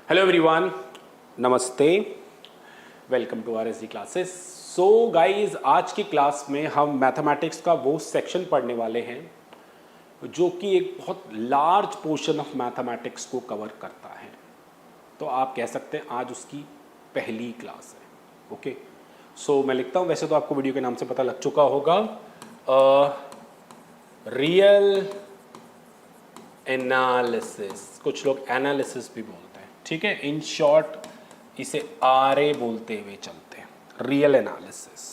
Hello everyone, नमस्ते, welcome to R S D classes. So guys, आज की class में हम मैथमेटिक्स का वो सेक्शन पढ़ने वाले हैं जो कि एक बहुत लार्ज पोर्शन ऑफ मैथमेटिक्स को कवर करता है। तो आप कह सकते हैं आज उसकी पहली क्लास है। ओके, सो मैं लिखता हूँ, वैसे तो आपको वीडियो के नाम से पता लग चुका होगा, रियल एनालिसिस, कुछ लोग एनालिसिस भी बोलते हैं, ठीक है। इन शॉर्ट इसे आरए बोलते हुए चलते हैं, रियल एनालिसिस,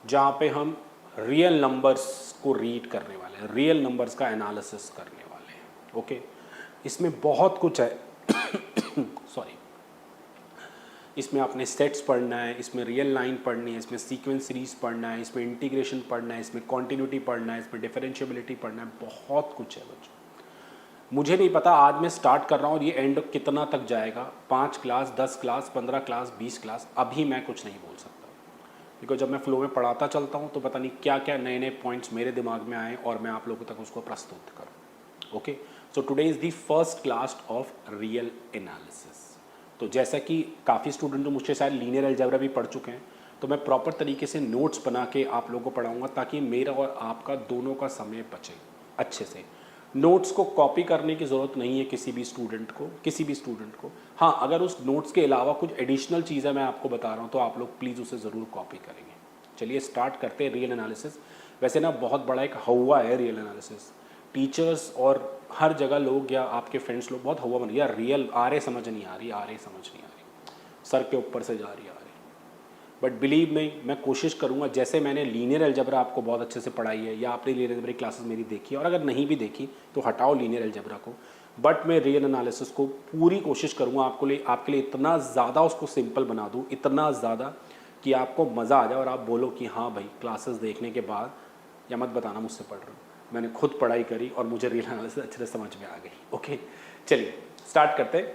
जहाँ पे हम रियल नंबर्स को रीड करने वाले हैं, रियल नंबर्स का एनालिसिस करने वाले हैं। ओके, इसमें बहुत कुछ है सॉरी, इसमें आपने सेट्स पढ़ना है, इसमें रियल लाइन पढ़नी है, इसमें सीक्वेंस सीरीज पढ़ना है, इसमें इंटीग्रेशन पढ़ना है, इसमें कॉन्टिन्यूटी पढ़ना है, इसमें डिफरेंशिएबिलिटी पढ़ना है, बहुत कुछ है बच्चों। मुझे नहीं पता, आज मैं स्टार्ट कर रहा हूँ और ये एंड कितना तक जाएगा, 5 क्लास, 10 क्लास, 15 क्लास, 20 क्लास, अभी मैं कुछ नहीं बोल सकता, क्योंकि जब मैं फ्लो में पढ़ाता चलता हूँ तो पता नहीं क्या क्या नए नए पॉइंट्स मेरे दिमाग में आए और मैं आप लोगों तक उसको प्रस्तुत करूँ। Okay, so today is the first class of real analysis. तो जैसा कि काफ़ी स्टूडेंट तो मुझसे शायद लीनियर अलजेब्रा भी पढ़ चुके हैं, तो मैं प्रॉपर तरीके से नोट्स बना के आप लोगों को पढ़ाऊँगा ताकि मेरा और आपका दोनों का समय बचे अच्छे से। नोट्स को कॉपी करने की ज़रूरत नहीं है किसी भी स्टूडेंट को। हाँ, अगर उस नोट्स के अलावा कुछ एडिशनल चीज़ें मैं आपको बता रहा हूँ तो आप लोग प्लीज़ उसे ज़रूर कॉपी करेंगे। चलिए स्टार्ट करते हैं रियल एनालिसिस। वैसे ना बहुत बड़ा एक हवा है रियल एनालिसिस, टीचर्स और हर जगह लोग या आपके फ्रेंड्स लोग बहुत हवा बन गया, रियल आरए समझ नहीं आ रही, सर के ऊपर से जा रही है। बट बिलीव में, मैं कोशिश करूंगा, जैसे मैंने लीनियर अलजेब्रा आपको बहुत अच्छे से पढ़ाई है या आपने लीनियर अलजेब्रा क्लासेस मेरी देखी है, और अगर नहीं भी देखी तो हटाओ लीनियर अलजेब्रा को, बट मैं रियल एनालिसिस को पूरी कोशिश करूंगा आपके लिए इतना ज़्यादा उसको सिंपल बना दूँ, इतना ज़्यादा कि आपको मज़ा आ जाए और आप बोलो कि हाँ भाई, क्लासेस देखने के बाद या मत बताना मुझसे पढ़ रहा हूँ, मैंने खुद पढ़ाई करी और मुझे रियल एनालिसिस अच्छे से समझ में आ गई। ओके, चलिए स्टार्ट करते हैं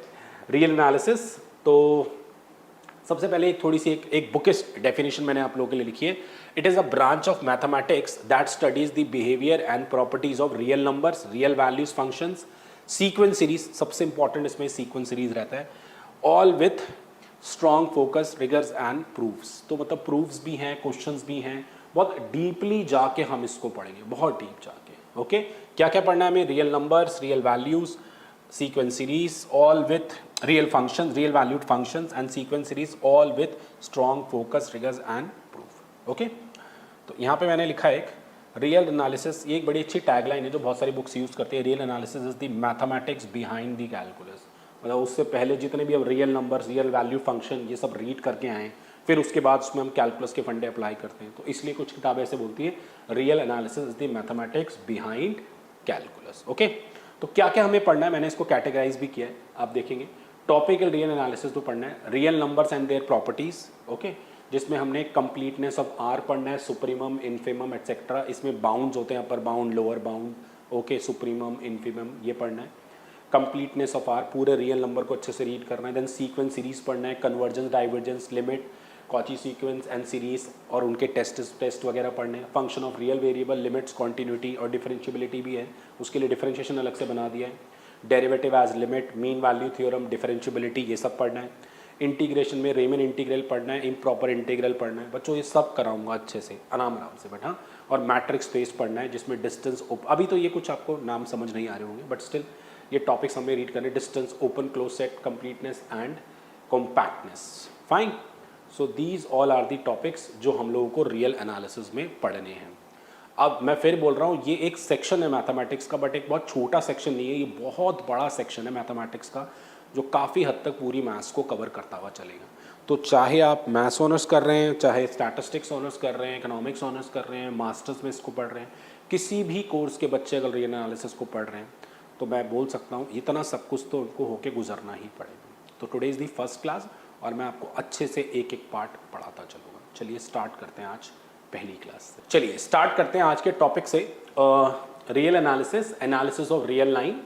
रियल एनालिसिस। तो सबसे पहले एक थोड़ी सी एक बुकिश डेफिनेशन मैंने आप लोगों के लिए लिखी है। It is a branch of mathematics that studies the behaviour and properties of real numbers, real values, functions, sequence series, सबसे इंपॉर्टेंट इसमें सीक्वेंस सीरीज रहता है, all with strong focus, riggers and proofs. तो मतलब प्रूफ्स भी हैं, questions भी हैं, बहुत डीपली जाके हम इसको पढ़ेंगे, बहुत डीप जाके। ओके, क्या क्या पढ़ना है हमें? Real numbers, real values, sequence series all with real functions, real valued functions, and sequence series all with strong focus, triggers and proof. okay? तो यहाँ पे मैंने लिखा है एक रियल एनालिसिस, ये एक बड़ी अच्छी टैगलाइन है जो बहुत सारी बुक्स यूज़ करती है। Real analysis is the mathematics behind the calculus. मतलब उससे पहले जितने भी अब real numbers, real value function, ये सब रीड करके आए हैं, फिर उसके बाद उसमें हम कैलकुलस के फंडे अप्लाई करते हैं। तो इसलिए कुछ किताबें ऐसे बोलती है real analysis is the mathematics behind calculus. Okay, तो क्या क्या हमें पढ़ना है, मैंने इसको कैटेगराइज भी किया है, आप देखेंगे। टॉपिकल रियल एनालिसिस तो पढ़ना है, real numbers and their properties, okay, जिसमें हमने कंप्लीटनेस ऑफ आर पढ़ना है, सुप्रीमम, इन्फीमम एटसेट्रा। इसमें बाउंड्स होते हैं, upper bound, lower bound, okay, supremum, infimum, ये पढ़ना है। कंप्लीटनेस ऑफ आर, पूरे रियल नंबर को अच्छे से रीड करना है। देन सीक्वेंस सीरीज पढ़ना है, convergence, divergence, limit, Cauchy sequence and series और उनके टेस्ट वगैरह पढ़ने हैं। Function of real variable, limits, continuity और डिफरेंशिएबिलिटी भी है, उसके लिए डिफरेंशिएशन अलग से बना दिया है। Derivative age limit, mean value theorem, differentiability, ये सब पढ़ना है। इंटीग्रेशन में रेमन इंटीग्रल पढ़ना है, इम्प्रॉपर इंटीग्रल पढ़ना है। बच्चों ये सब कराऊंगा अच्छे से, आराम से बट हाँ। और मैट्रिक्स स्पेस पढ़ना है, जिसमें डिस्टेंस, अभी तो ये कुछ आपको नाम समझ नहीं आ रहे होंगे, बट स्टिल ये टॉपिक्स हमें रीड करने, distance, open close set, completeness and compactness. Fine, so these all are the topics जो हम लोगों को रियल एनालिसिस में पढ़ने हैं। अब मैं फिर बोल रहा हूँ, ये एक सेक्शन है मैथमेटिक्स का, बट एक बहुत छोटा सेक्शन नहीं है, ये बहुत बड़ा सेक्शन है मैथमेटिक्स का, जो काफ़ी हद तक पूरी मैथ्स को कवर करता हुआ चलेगा। तो चाहे आप मैथ्स ऑनर्स कर रहे हैं, चाहे स्टैटिस्टिक्स ऑनर्स कर रहे हैं, इकोनॉमिक्स ऑनर्स कर रहे हैं, मास्टर्स में इसको पढ़ रहे हैं, किसी भी कोर्स के बच्चे अगर रियल एनालिसिस को पढ़ रहे हैं, तो मैं बोल सकता हूँ इतना सब कुछ तो उनको होके गुजरना ही पड़ेगा। तो today is the first class और मैं आपको अच्छे से एक एक पार्ट पढ़ाता चलूँगा। चलिए स्टार्ट करते हैं आज पहली क्लास से। चलिए स्टार्ट करते हैं आज के टॉपिक से, real analysis, analysis of real line.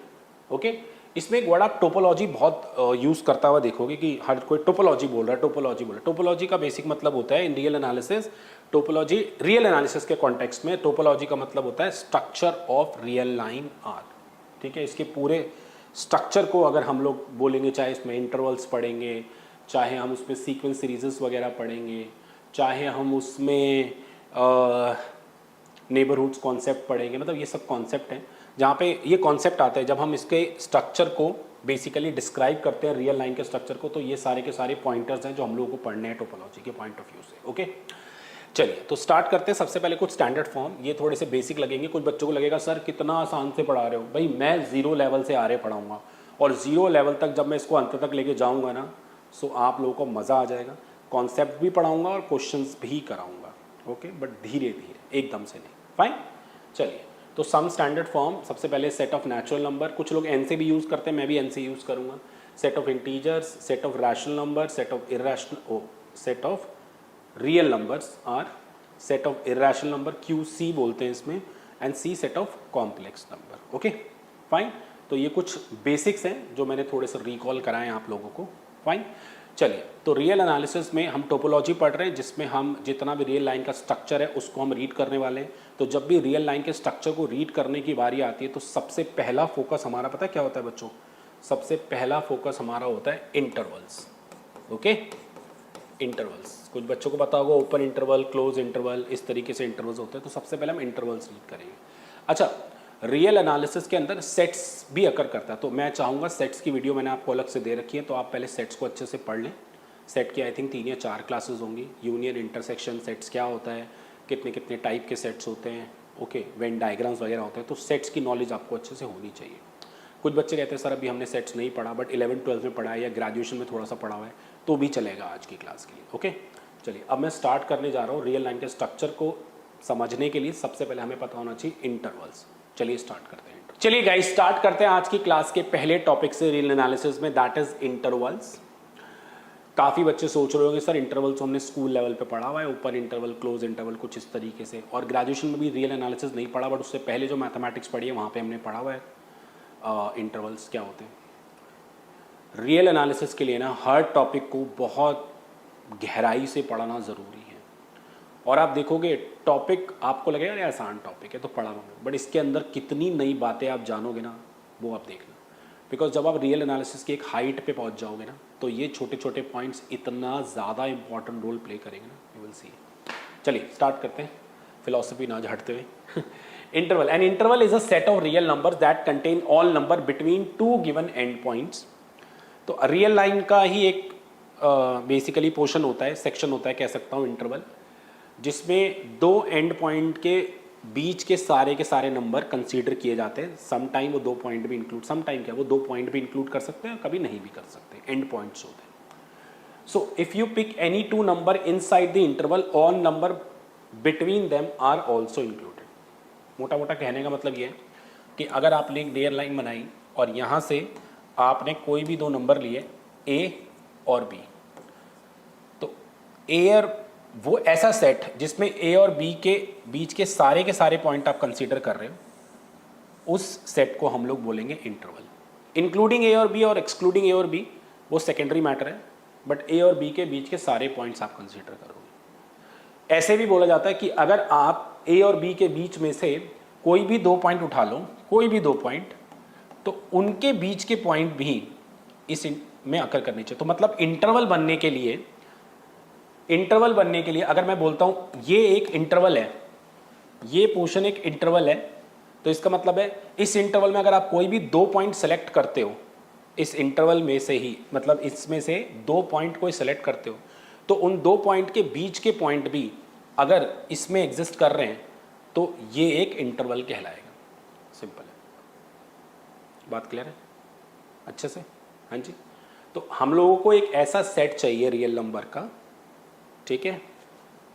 Okay, इसमें एक वर्ड आप टोपोलॉजी बहुत यूज़ करता हुआ देखोगे कि हर कोई टोपोलॉजी बोल रहा है। टोपोलॉजी का बेसिक मतलब होता है in real analysis, topology real analysis के कॉन्टेक्स्ट में टोपोलॉजी का मतलब होता है structure of real line R. ठीक है, इसके पूरे स्ट्रक्चर को अगर हम लोग बोलेंगे, चाहे इसमें इंटरवल्स पढ़ेंगे, चाहे हम उसमें सीक्वेंस सीरीज़ वगैरह पढ़ेंगे, चाहे हम उसमें नेबरहुड्स कॉन्सेप्ट पढ़ेंगे, मतलब ये सब कॉन्सेप्ट हैं जहाँ पे ये कॉन्सेप्ट आते हैं जब हम इसके स्ट्रक्चर को बेसिकली डिस्क्राइब करते हैं रियल लाइन के स्ट्रक्चर को। तो ये सारे के सारे पॉइंटर्स हैं जो हम लोगों को पढ़ने हैं टोपोलॉजी के पॉइंट ऑफ व्यू से। ओके, चलिए तो स्टार्ट करते हैं। सबसे पहले कुछ स्टैंडर्ड फॉर्म, ये थोड़े से बेसिक लगेंगे। कुछ बच्चों को लगेगा सर कितना आसान से पढ़ा रहे हो। भाई मैं 0 लेवल से आ रहे पढ़ाऊँगा और 0 लेवल तक जब मैं इसको अंत तक लेके जाऊँगा ना, सो आप लोगों को मज़ा आ जाएगा। कॉन्सेप्ट भी पढ़ाऊँगा और क्वेश्चंस भी कराऊँगा। ओके, बट धीरे धीरे, एकदम से नहीं। फाइन, चलिए तो सम स्टैंडर्ड फॉर्म। सबसे पहले सेट ऑफ नेचुरल नंबर, कुछ लोग एन से भी यूज़ करते हैं, मैं भी एन से यूज़ करूँगा। Set of integers, set of rational number, set of irrational, set of real numbers R set of irrational number, QC बोलते हैं इसमें, and C set of complex number. Okay fine, तो ये कुछ बेसिक्स हैं जो मैंने थोड़े से रिकॉल कराए आप लोगों को। फाइन, चलिए तो रियल एनालिसिस में हम टोपोलॉजी पढ़ रहे हैं जिसमें हम जितना भी रियल लाइन का स्ट्रक्चर है उसको हम रीड करने वाले हैं। तो जब भी रियल लाइन के स्ट्रक्चर को रीड करने की बारी आती है तो सबसे पहला फोकस हमारा पता है क्या होता है बच्चों? सबसे पहला फोकस हमारा होता है इंटरवल्स। ओके, इंटरवल्स कुछ बच्चों को पता होगा, ओपन इंटरवल, क्लोज इंटरवल, इस तरीके से इंटरवल्स होते हैं। तो सबसे पहले हम इंटरवल्स रीड करेंगे। अच्छा, रियल एनालिसिस के अंदर सेट्स भी अकर करता है, तो मैं चाहूँगा सेट्स की वीडियो मैंने आपको अलग से दे रखी है, तो आप पहले सेट्स को अच्छे से पढ़ लें। सेट की आई थिंक 3 या 4 क्लासेस होंगी। यूनियन, इंटरसेक्शन, सेट्स क्या होता है, कितने कितने टाइप के सेट्स होते हैं, ओके, वेन डायग्राम्स वगैरह होते हैं। तो सेट्स की नॉलेज आपको अच्छे से होनी चाहिए। कुछ बच्चे कहते हैं सर अभी हमने सेट्स नहीं पढ़ा, बट 11-12 में पढ़ा है या ग्रेजुएशन में थोड़ा सा पढ़ा हुआ है, तो भी चलेगा आज की क्लास के लिए। ओके, चलिए अब मैं स्टार्ट करने जा रहा हूँ। रियल लाइन के स्ट्रक्चर को समझने के लिए सबसे पहले हमें पता होना चाहिए इंटरवल्स। चलिए स्टार्ट करते हैं। चलिए गाइस स्टार्ट करते हैं आज की क्लास के पहले टॉपिक से रियल एनालिसिस में, दैट इज इंटरवल्स। काफ़ी बच्चे सोच रहे होंगे सर इंटरवल्स हमने स्कूल लेवल पे पढ़ा हुआ है, ओपन इंटरवल, क्लोज इंटरवल, कुछ इस तरीके से, और ग्रेजुएशन में भी रियल एनालिसिस नहीं पढ़ा, बट उससे पहले जो मैथमेटिक्स पढ़ी है वहाँ पे हमने पढ़ा हुआ है इंटरवल्स क्या होते हैं। रियल एनालिसिस के लिए ना हर टॉपिक को बहुत गहराई से पढ़ना ज़रूरी है। और आप देखोगे टॉपिक आपको लगेगा यार आसान टॉपिक है तो पढ़ा होगा, बट इसके अंदर कितनी नई बातें आप जानोगे ना, वो आप देखना। बिकॉज जब आप रियल एनालिसिस की एक हाइट पे पहुंच जाओगे ना, तो ये छोटे छोटे पॉइंट्स इतना ज़्यादा इंपॉर्टेंट रोल प्ले करेंगे ना, यू विल सी। चलिए स्टार्ट करते हैं, फिलोसफी ना हटते हुए। Interval, an interval is a set of real numbers that contain all number between 2 given and points. तो रियल लाइन का ही एक बेसिकली पोर्शन होता है, सेक्शन होता है कह सकता हूँ इंटरवल, जिसमें 2 एंड पॉइंट के बीच के सारे नंबर कंसीडर किए जाते हैं। सम टाइम वो 2 पॉइंट भी इंक्लूड, सम टाइम क्या वो 2 पॉइंट भी इंक्लूड कर सकते हैं, कभी नहीं भी कर सकते, एंड पॉइंट्स होते हैं। So if you pick any 2 number inside the interval, all number between them are also included. मोटा मोटा कहने का मतलब ये है कि अगर आपने एक रियल लाइन बनाई और यहाँ से आपने कोई भी 2 नंबर लिए A और B, तो A और वो ऐसा सेट जिसमें A और B के बीच के सारे पॉइंट आप कंसीडर कर रहे हो, उस सेट को हम लोग बोलेंगे इंटरवल। इंक्लूडिंग A और B और एक्सक्लूडिंग A और B वो सेकेंडरी मैटर है, बट A और B के बीच के सारे पॉइंट्स आप कंसीडर करोगे। ऐसे भी बोला जाता है कि अगर आप A और B के बीच में से कोई भी 2 पॉइंट उठा लो, कोई भी 2 पॉइंट, तो उनके बीच के पॉइंट भी इस में अकर करने चाहिए। तो मतलब इंटरवल बनने के लिए अगर मैं बोलता हूं ये एक इंटरवल है, ये पोर्शन एक इंटरवल है, तो इसका मतलब है इस इंटरवल में अगर आप कोई भी 2 पॉइंट सेलेक्ट करते हो, इस इंटरवल में से ही, मतलब इसमें से 2 पॉइंट कोई सेलेक्ट करते हो, तो उन 2 पॉइंट के बीच के पॉइंट भी अगर इसमें एग्जिस्ट कर रहे हैं तो ये एक इंटरवल कहलाएगा। सिंपल है, बात क्लियर है अच्छे से? हाँ जी। तो हम लोगों को एक ऐसा सेट चाहिए रियल नंबर का, ठीक है,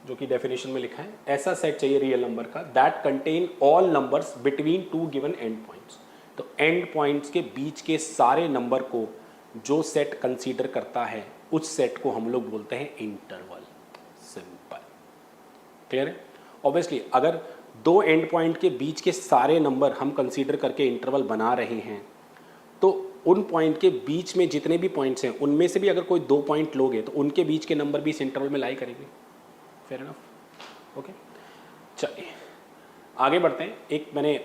जो कि डेफिनेशन में लिखा है, ऐसा सेट चाहिए रियल नंबर का that contain all numbers between 2 given and points. तो एंड पॉइंट्स के बीच के सारे नंबर को जो सेट कंसीडर करता है, उस सेट को हम लोग बोलते हैं इंटरवल। सिंपल, क्लियर है? ऑब्वियसली अगर 2 एंड पॉइंट के बीच के सारे नंबर हम कंसीडर करके इंटरवल बना रहे हैं, तो उन पॉइंट के बीच में जितने भी पॉइंट्स हैं उनमें से भी अगर कोई 2 पॉइंट लोगे तो उनके बीच के नंबर भी इस इंटरवल में लाई करेंगे। Fair enough? ओके, चलिए आगे बढ़ते हैं। एक मैंने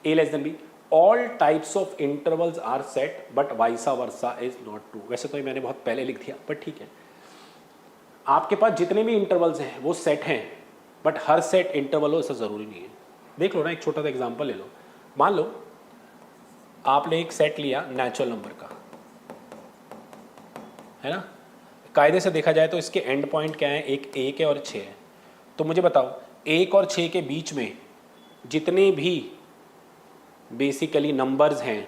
A less than B, all types of intervals are set but vice versa is not true. वैसे तो ये मैंने बहुत पहले लिख दिया पर ठीक है, आपके पास जितने भी इंटरवल्स हैं वो सेट हैं, बट हर सेट इंटरवल हो ऐसा ज़रूरी नहीं है। देख लो ना, एक छोटा सा एग्जांपल ले लो। मान लो आपने एक सेट लिया नेचुरल नंबर का, है ना, कायदे से देखा जाए तो इसके एंड पॉइंट क्या है, एक 1 है और 6 है। तो मुझे बताओ 1 और 6 के बीच में जितने भी बेसिकली नंबर्स हैं,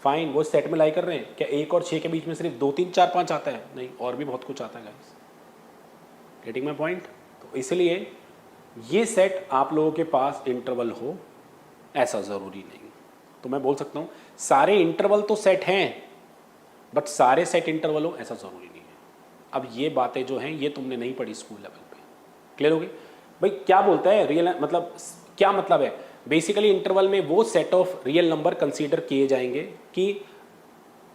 फाइन, वो सेट में लाई कर रहे हैं क्या? 1 और 6 के बीच में सिर्फ 2 3 4 5 आता है? नहीं, और भी बहुत कुछ आता है गाइस। Getting my point? तो इसलिए ये सेट आप लोगों के पास इंटरवल हो ऐसा ज़रूरी नहीं। तो मैं बोल सकता हूँ सारे इंटरवल तो सेट हैं, बट सारे सेट इंटरवल हो ऐसा ज़रूरी नहीं है। अब ये बातें जो हैं ये तुमने नहीं पढ़ी स्कूल लेवल पे। क्लियर होगी भाई? क्या बोलता है रियल, मतलब क्या मतलब है? बेसिकली इंटरवल में वो set of real number consider किए जाएंगे कि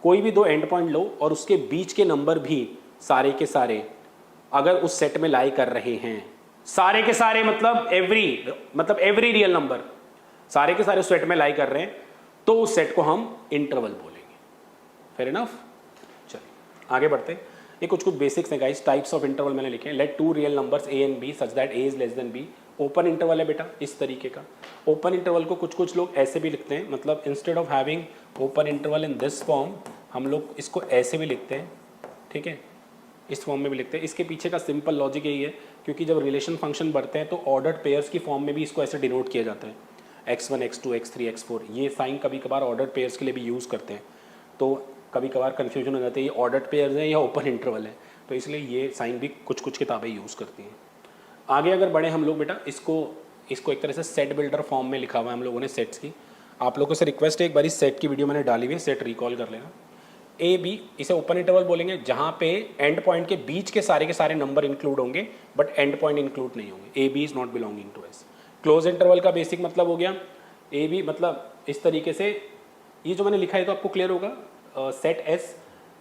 कोई भी दो एंड पॉइंट लो और उसके बीच के नंबर भी सारे के सारे अगर उस सेट में लाई कर रहे हैं, सारे के सारे मतलब एवरी रियल नंबर सारे के सारे उस सेट में लाई कर रहे हैं, तो उस सेट को हम इंटरवल बोलेंगे। Fair enough? चलिए आगे बढ़ते हैं। ये कुछ बेसिक्स हैं गाइस। टाइप्स ऑफ इंटरवल मैंने लिखे हैं। Let two real numbers A and B such that A is less than B. Open interval है बेटा इस तरीके का। ओपन इंटरवल को कुछ लोग ऐसे भी लिखते हैं, मतलब instead of having open interval in this form हम लोग इसको ऐसे भी लिखते हैं, ठीक है, इस फॉर्म में भी लिखते हैं। इसके पीछे का सिंपल लॉजिक यही है, क्योंकि जब रिलेशन फंक्शन बढ़ते हैं तो ऑर्डर्ड पेयर्स की फॉर्म में भी इसको ऐसे डिनोट किया जाता है, x1 x2 x3 x4। ये साइन कभी कभार ऑर्डर्ड पेयर्स के लिए भी यूज़ करते हैं, तो कभी कभार कन्फ्यूजन हो जाती है ये ऑर्डर्ड पेयर्स है या ओपन इंटरवल है, तो इसलिए ये साइन भी कुछ किताबें यूज़ करती हैं। आगे अगर बढ़े हम लोग बेटा, इसको एक तरह से सेट बिल्डर फॉर्म में लिखा हुआ है हम लोगों ने सेट्स की। आप लोगों से रिक्वेस्ट है, एक बार सेट की वीडियो मैंने डाली हुई है, सेट रिकॉल कर लेना। ए बी, इसे ओपन इंटरवल बोलेंगे जहाँ पे एंड पॉइंट के बीच के सारे नंबर इंक्लूड होंगे बट एंड पॉइंट इंक्लूड नहीं होंगे। A B is not belonging to S. Close interval का बेसिक मतलब हो गया ए बी, मतलब इस तरीके से ये जो मैंने लिखा है तो आपको क्लियर होगा। Set S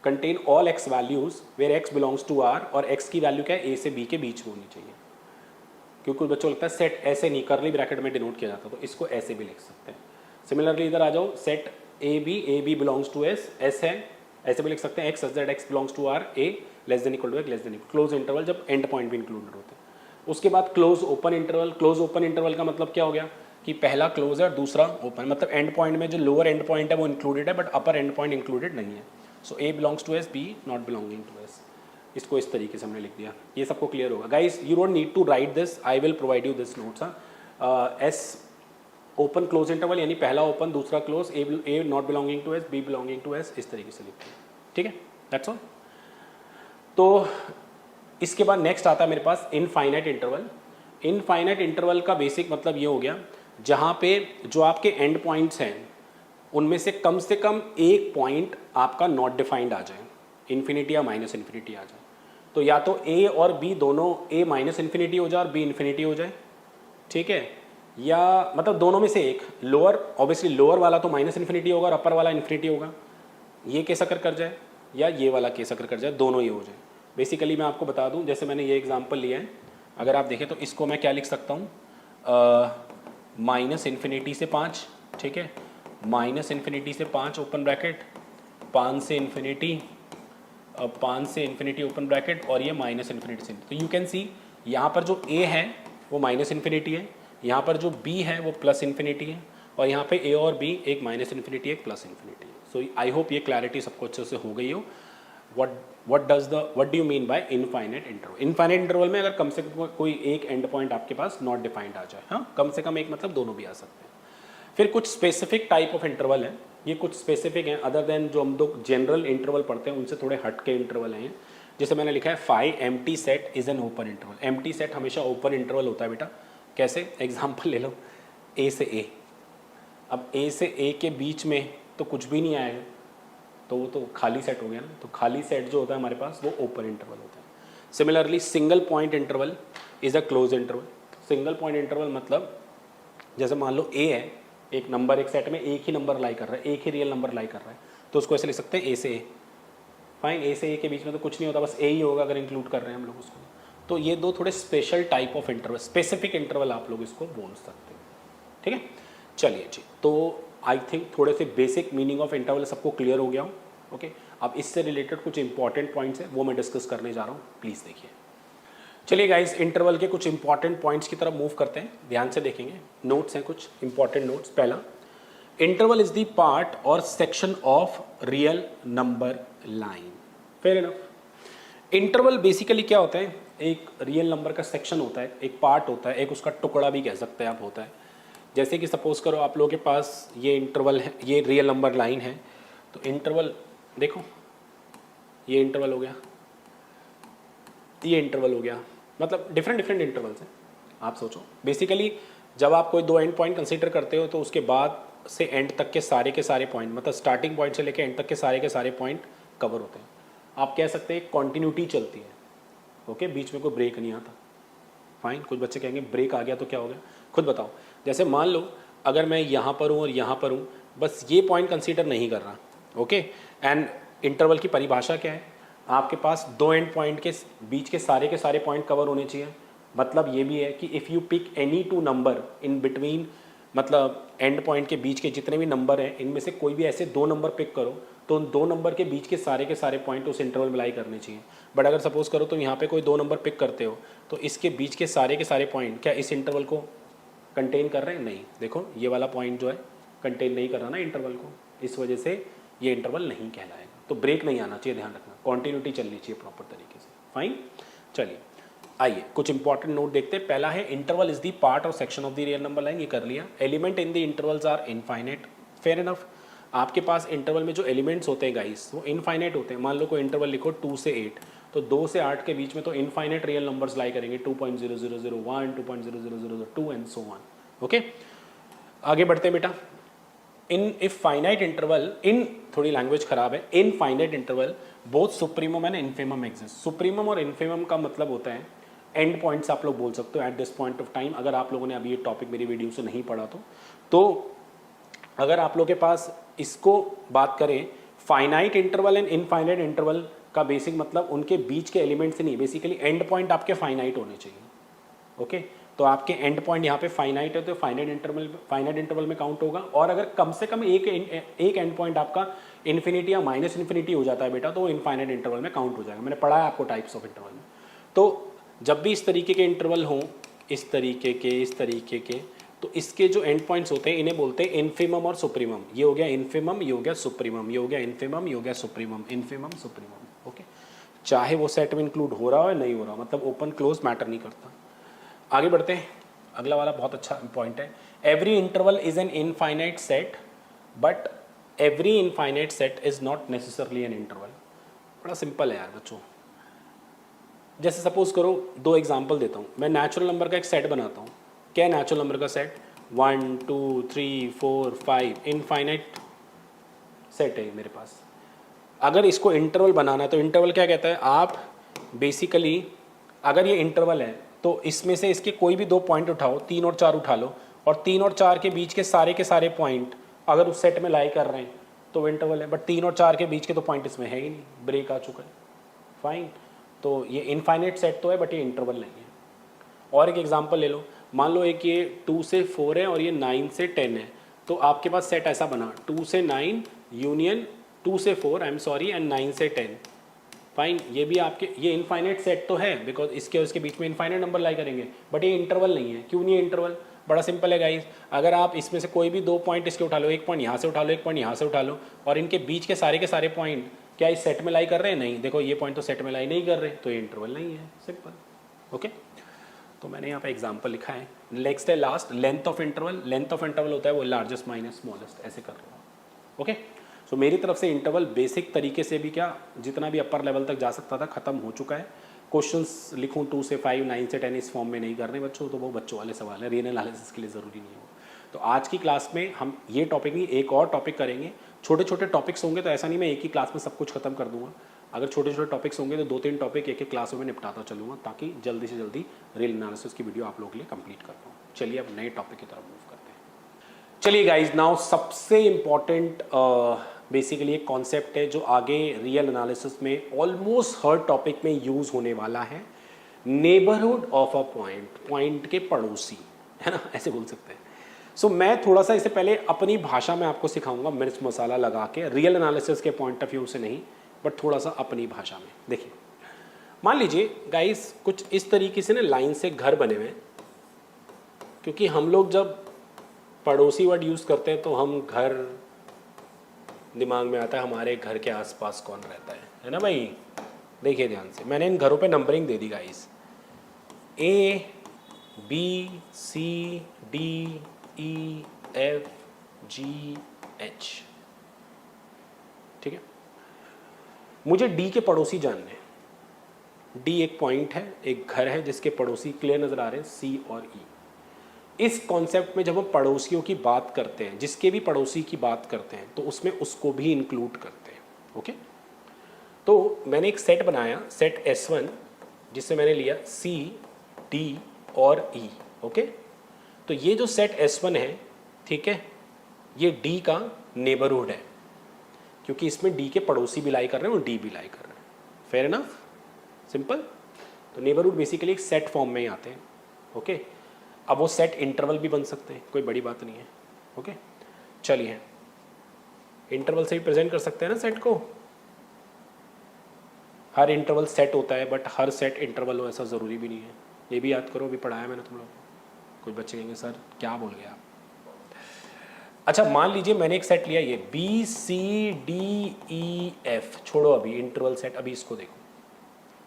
contain all X values where X belongs to R, और एक्स की वैल्यू क्या है, ए से बी के बीच में होनी चाहिए। क्योंकि कुछ बच्चों लगता है सेट ऐसे नहीं, करली ब्रैकेट में डिनोट किया जाता, तो इसको ऐसे भी लिख सकते हैं। सिमिलरली इधर आ जाओ, set A B belongs to S, S है, ऐसे भी लिख सकते हैं X such that X belongs to R, A less than equal to X less than equal. Close interval जब एंड पॉइंट भी इंक्लूडेड होते हैं। उसके बाद close open interval. Close open interval का मतलब क्या हो गया कि पहला क्लोज है दूसरा ओपन, मतलब एंड पॉइंट में जो लोअर एंड पॉइंट है वो इंक्लूडेड है but upper end point included नहीं है। So A belongs to S, B not belonging to S. इसको इस तरीके से हमने लिख दिया। ये सबको क्लियर होगा guys, you don't need to write this, I will provide you this notes. S open close interval यानी पहला ओपन दूसरा close, A not belonging to S, B belonging to S, इस तरीके से लिखते हैं, ठीक है, दैट्स ऑल। तो इसके बाद नेक्स्ट आता है मेरे पास इनफाइनाइट इंटरवल। इनफाइनाइट इंटरवल का बेसिक मतलब ये हो गया जहाँ पे जो आपके एंड पॉइंट्स हैं उनमें से कम एक पॉइंट आपका नॉट डिफाइंड आ जाए, इन्फिनिटी या माइनस इन्फिनिटी आ जाए। तो या तो ए और बी दोनों, ए माइनस इन्फिनिटी हो जाए और बी इन्फिनिटी हो जाए, ठीक है, या मतलब दोनों में से एक। लोअर, ऑब्वियसली लोअर वाला तो माइनस इन्फिनिटी होगा और अपर वाला इन्फिनिटी होगा। ये केस अकर कर जाए या ये वाला केस अकर कर जाए, दोनों ही हो जाए। बेसिकली मैं आपको बता दूं, जैसे मैंने ये एग्जांपल लिया है, अगर आप देखें तो इसको मैं क्या लिख सकता हूँ, माइनस इन्फिनिटी से 5, ठीक है, माइनस इन्फिनिटी से 5 ओपन ब्रैकेट, 5 से इन्फिनिटी, 5 से इन्फिनिटी ओपन ब्रैकेट, और ये माइनस इन्फिनिटी से। तो यू कैन सी यहाँ पर जो ए है वो माइनस इन्फिनिटी है, यहाँ पर जो बी है वो प्लस इन्फिनिटी है, और यहाँ पे ए और बी एक माइनस इन्फिनिटी एक प्लस इन्फिनिटी है। सो आई होप ये क्लैरिटी सबको अच्छे से हो गई हो। What do you mean by infinite interval. Infinite interval में अगर कम से कम कोई एक एंड पॉइंट आपके पास नॉट डिफाइंड आ जाए, हाँ, कम से कम एक मतलब दोनों भी आ सकते हैं। फिर कुछ स्पेसिफिक टाइप ऑफ इंटरवल है, ये कुछ स्पेसिफिक हैं अदर देन जो हम लोग जनरल इंटरवल पढ़ते हैं उनसे थोड़े हट के इंटरवल हैं। जैसे मैंने लिखा है phi empty set is an open interval. Empty set हमेशा ओपन इंटरवल होता है बेटा। कैसे? एग्जाम्पल ले लो, ए से ए। अब ए से ए के बीच में तो कुछ भी नहीं आएगा, तो वो तो खाली सेट हो गया ना। तो खाली सेट जो होता है हमारे पास वो ओपन इंटरवल होता है। Similarly single point interval is a close interval. Single point interval मतलब जैसे मान लो ए है, एक नंबर एक सेट में एक ही नंबर लाई कर रहा है, एक ही रियल नंबर लाई कर रहा है, तो उसको ऐसे लिख सकते हैं ए से ए। फाइन, ए से ए के बीच में तो कुछ नहीं होता, बस ए ही होगा अगर इंक्लूड कर रहे हैं हम लोग उसको। तो ये दो थोड़े special type of interval, specific interval आप लोग इसको बोल सकते हैं, ठीक है। चलिए जी, तो आई थिंक थोड़े से बेसिक मीनिंग ऑफ इंटरवल सबको क्लियर हो गया हो। ओके, अब इससे रिलेटेड कुछ इंपॉर्टेंट पॉइंट्स हैं वो मैं डिस्कस करने जा रहा हूँ, प्लीज़ देखिए। चलिए गाइस, इंटरवल के कुछ इंपॉर्टेंट पॉइंट्स की तरफ मूव करते हैं, ध्यान से देखेंगे। नोट्स हैं कुछ इंपॉर्टेंट नोट्स। पहला, इंटरवल इज द पार्ट और section of real number line. Fair enough. Interval basically क्या होता है, एक रियल नंबर का सेक्शन होता है, एक पार्ट होता है, एक उसका टुकड़ा भी कह सकते हैं आप होता है। जैसे कि सपोज करो आप लोगों के पास ये इंटरवल है, ये रियल नंबर लाइन है, तो इंटरवल देखो, ये इंटरवल हो गया, ये इंटरवल हो गया, मतलब डिफरेंट डिफरेंट इंटरवल्स हैं। आप सोचो बेसिकली जब आप कोई दो एंड पॉइंट कंसीडर करते हो तो उसके बाद से एंड तक के सारे पॉइंट, मतलब स्टार्टिंग पॉइंट से लेकर एंड तक के सारे पॉइंट कवर होते हैं। आप कह सकते हैं कॉन्टिन्यूटी चलती है। ओके, बीच में कोई ब्रेक नहीं आता। फाइन, कुछ बच्चे कहेंगे ब्रेक आ गया तो क्या हो गया, खुद बताओ। जैसे मान लो अगर मैं यहाँ पर हूँ और यहाँ पर हूँ, बस ये पॉइंट कंसीडर नहीं कर रहा। ओके, एंड इंटरवल की परिभाषा क्या है, आपके पास दो एंड पॉइंट के बीच के सारे पॉइंट कवर होने चाहिए। मतलब ये भी है कि if you pick any two number in between, मतलब एंड पॉइंट के बीच के जितने भी नंबर हैं इनमें से कोई भी ऐसे दो नंबर पिक करो तो उन दो नंबर के बीच के सारे पॉइंट उस इंटरवल में लाई करने चाहिए। बट अगर सपोज करो तो यहाँ पे कोई दो नंबर पिक करते हो तो इसके बीच के सारे पॉइंट क्या इस इंटरवल को कंटेन कर रहे हैं? नहीं। देखो ये वाला पॉइंट जो है कंटेन नहीं कर रहा ना इंटरवल को, इस वजह से ये इंटरवल नहीं कहलाएगा। तो ब्रेक नहीं आना चाहिए, ध्यान रखना, कॉन्टिन्यूटी चलनी चाहिए प्रॉपर तरीके से। फाइन, चलिए आइए कुछ इंपॉर्टेंट नोट देखते हैं। पहला है इंटरवल इज द पार्ट और section of the real number line, ये कर लिया। Element in the intervals are infinite. Fair enough. आपके पास इंटरवल में जो एलिमेंट्स होते हैं गाइस वो इनफाइनाइट होते हैं। मान लो कोई इंटरवल लिखो 2 से 8, तो 2 से 8 के बीच में तो इनफाइनाइट रियल नंबर्स लाई करेंगे, 2.0001, 2.0002 एंड सो ऑन। ओके, आगे बढ़ते हैं बेटा। इन इफ फाइनाइट इंटरवल, इन थोड़ी लैंग्वेज खराब है, इन finite interval both supremum and infimum exist. Supremum और इन्फिमम का मतलब होता है एंड पॉइंट्स, आप लोग बोल सकते हो at this point of time. अगर आप लोगों ने अभी ये टॉपिक मेरी वीडियो से नहीं पढ़ा तो अगर आप लोगों के पास इसको बात करें finite interval and infinite interval का बेसिक मतलब उनके बीच के एलिमेंट से नहीं, बेसिकली एंड पॉइंट आपके फाइनाइट होने चाहिए। ओके, तो आपके एंड पॉइंट यहाँ पे फाइनाइट है तो फाइनाइट इंटरवल में काउंट होगा। और अगर कम से कम एक एंड पॉइंट आपका इन्फिनिटी या माइनस इन्फिनिटी हो जाता है बेटा तो वो इनफाइनाइट इंटरवल में काउंट हो जाएगा। मैंने पढ़ा है आपको टाइप्स ऑफ इंटरवल में। तो जब भी इस तरीके के इंटरवल हों, इस तरीके के, तो इसके जो एंड पॉइंट्स होते हैं इन्हें बोलते हैं इन्फिमम और सुप्रीमम। ये हो गया इन्फिमम, ये हो गया सुप्रीमम, ये हो गया इन्फिमम, ये हो गया सुप्रीमम, इन्फिमम सुप्रीमम। ओके, चाहे वो सेट में इंक्लूड हो रहा हो या नहीं हो रहा, मतलब ओपन क्लोज मैटर नहीं करता। आगे बढ़ते हैं, अगला वाला बहुत अच्छा पॉइंट है। Every interval is an infinite set but every infinite set is not necessarily an interval. बड़ा सिंपल है यार बच्चों। जैसे सपोज करो, दो एग्जांपल देता हूँ। मैं नेचुरल नंबर का एक सेट बनाता हूँ। क्या है नेचुरल नंबर का सेट? 1 2 3 4 5 इनफाइनाइट सेट है मेरे पास। अगर इसको इंटरवल बनाना है तो इंटरवल क्या कहता है, आप बेसिकली अगर ये इंटरवल है तो इसमें से इसके कोई भी दो पॉइंट उठाओ, 3 और 4 उठा लो, और 3 और 4 के बीच के सारे पॉइंट अगर उस सेट में लाई कर रहे हैं तो वो इंटरवल है। बट 3 और 4 के बीच के तो पॉइंट इसमें है ही नहीं, ब्रेक आ चुका है। फाइन, तो ये इनफाइनाइट सेट तो है बट ये इंटरवल नहीं है। और एक एग्जांपल ले लो, मान लो एक ये 2 से 4 है और ये 9 से 10 है, तो आपके पास सेट ऐसा बना 2 से 9 यूनियन 2 से 4 आई एम सॉरी एंड 9 से 10। फाइन, ये भी आपके ये इनफाइनाइट सेट तो है बिकॉज इसके और इसके बीच में इनफाइनाइट नंबर लाई करेंगे, बट ये इंटरवल नहीं है। क्यों नहीं है इंटरवल? बड़ा सिंपल है गाइस, अगर आप इसमें से कोई भी दो पॉइंट इसके उठा लो, एक पॉइंट यहाँ से उठा लो, एक पॉइंट यहाँ से उठा लो, और इनके बीच के सारे पॉइंट क्या इस सेट में लाई कर रहे हैं? नहीं। देखो ये पॉइंट तो सेट में लाई नहीं कर रहे, तो ये इंटरवल नहीं है। सिंपल। ओके, तो मैंने यहाँ पे एग्जाम्पल लिखा है। नेक्स्ट है last, length of interval. Length of interval होता है वो लार्जेस्ट माइनस स्मॉलेस्ट, ऐसे कर रहा हूँ। ओके, सो मेरी तरफ से इंटरवल बेसिक तरीके से भी क्या जितना भी अपर लेवल तक जा सकता था खत्म हो चुका है। क्वेश्चंस लिखूँ 2 से 5 9 से 10 इस फॉर्म में नहीं करने बच्चों, तो वो बच्चों वाले सवाल है, रियल एनालिसिस के लिए ज़रूरी नहीं है वो। तो आज की क्लास में हम ये टॉपिक नहीं एक और टॉपिक करेंगे। छोटे छोटे टॉपिक्स होंगे तो ऐसा नहीं मैं एक ही क्लास में सब कुछ खत्म कर दूंगा। अगर छोटे छोटे टॉपिक्स होंगे तो 2-3 टॉपिक एक क्लासों में निपटाता चलूँगा ताकि जल्दी से जल्दी रियल एनालिसिस की वीडियो आप लोगों के लिए कंप्लीट कर पाऊँ। चलिए अब नए टॉपिक की तरफ मूव करते हैं। चलिए गाइज, नाउ सबसे इम्पॉर्टेंट बेसिकली एक कॉन्सेप्ट है जो आगे रियल एनालिसिस में ऑलमोस्ट हर टॉपिक में यूज़ होने वाला है, neighbourhood of a point. Point के पड़ोसी, है ना, ऐसे बोल सकते हैं। सो मैं थोड़ा सा इससे पहले अपनी भाषा में आपको सिखाऊंगा, मिर्च मसाला लगा के, रियल एनालिसिस के पॉइंट ऑफ व्यू से नहीं, बट थोड़ा सा अपनी भाषा में। देखिए मान लीजिए गाइस कुछ इस तरीके से ना लाइन से घर बने हुए हैं, क्योंकि हम लोग जब पड़ोसी वर्ड यूज़ करते हैं तो हम घर दिमाग में आता है, हमारे घर के आसपास कौन रहता है ना भाई। देखिए ध्यान से, मैंने इन घरों पे numbering they the guys, A B C D E F G H, ठीक है। मुझे D के पड़ोसी जानने हैं। D एक पॉइंट है, एक घर है जिसके पड़ोसी क्लियर नजर आ रहे हैं C और E। इस कॉन्सेप्ट में जब हम पड़ोसियों की बात करते हैं, जिसके भी पड़ोसी की बात करते हैं, तो उसमें उसको भी इंक्लूड करते हैं। ओके, तो मैंने एक सेट बनाया, सेट S1, जिससे मैंने लिया C D और E। ओके, तो ये जो सेट S1 है, ठीक है, ये D का नेबरहुड है, क्योंकि इसमें D के पड़ोसी भी लाई कर रहे हैं और D भी लाई कर रहे हैं। Fair enough, simple. तो नेबरहुड बेसिकली एक सेट फॉर्म में ही आते हैं। ओके, अब वो सेट इंटरवल भी बन सकते हैं, कोई बड़ी बात नहीं है। ओके, चलिए इंटरवल से भी प्रेजेंट कर सकते हैं ना सेट को। हर इंटरवल सेट होता है, बट हर सेट इंटरवल हो ऐसा ज़रूरी भी नहीं है। ये भी याद करो, अभी पढ़ाया मैंने तुम लोगों को। कुछ बच्चे कहेंगे सर क्या बोल गया आप। अच्छा मान लीजिए मैंने एक सेट लिया, ये BCDEF, छोड़ो अभी इंटरवल सेट, अभी इसको देखो,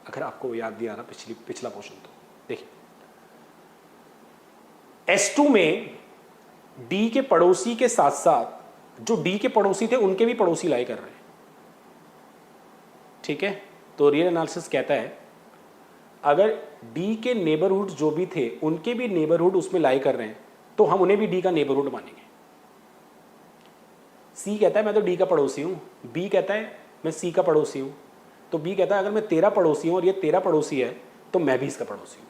अगर आपको याद नहीं आ रहा पिछला पोर्शन, तो देखिए S2 में D के पड़ोसी के साथ साथ जो D के पड़ोसी थे उनके भी पड़ोसी लाई कर रहे हैं, ठीक है। तो रियल एनालिसिस कहता है अगर D के नेबरहुड जो भी थे उनके भी नेबरहुड उसमें लाई कर रहे हैं, तो हम उन्हें भी D का नेबरहुड मानेंगे। C कहता है मैं तो D का पड़ोसी हूं, B कहता है मैं C का पड़ोसी हूं, तो B कहता है अगर मैं तेरा पड़ोसी हूं और ये तेरा पड़ोसी है तो मैं भी इसका पड़ोसी हूं।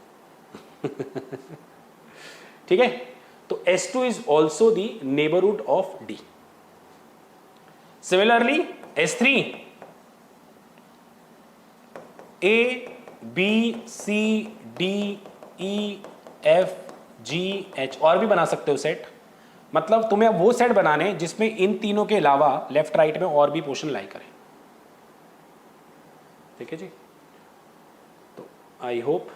ठीक है, तो S2 is also the neighbourhood of D। Similarly S3, A B C D E F G H, और भी बना सकते हो सेट। मतलब तुम्हें अब वो सेट बनाने जिसमें इन तीनों के अलावा लेफ्ट राइट में और भी पोर्शन लाई करें। ठीक है जी, तो आई होप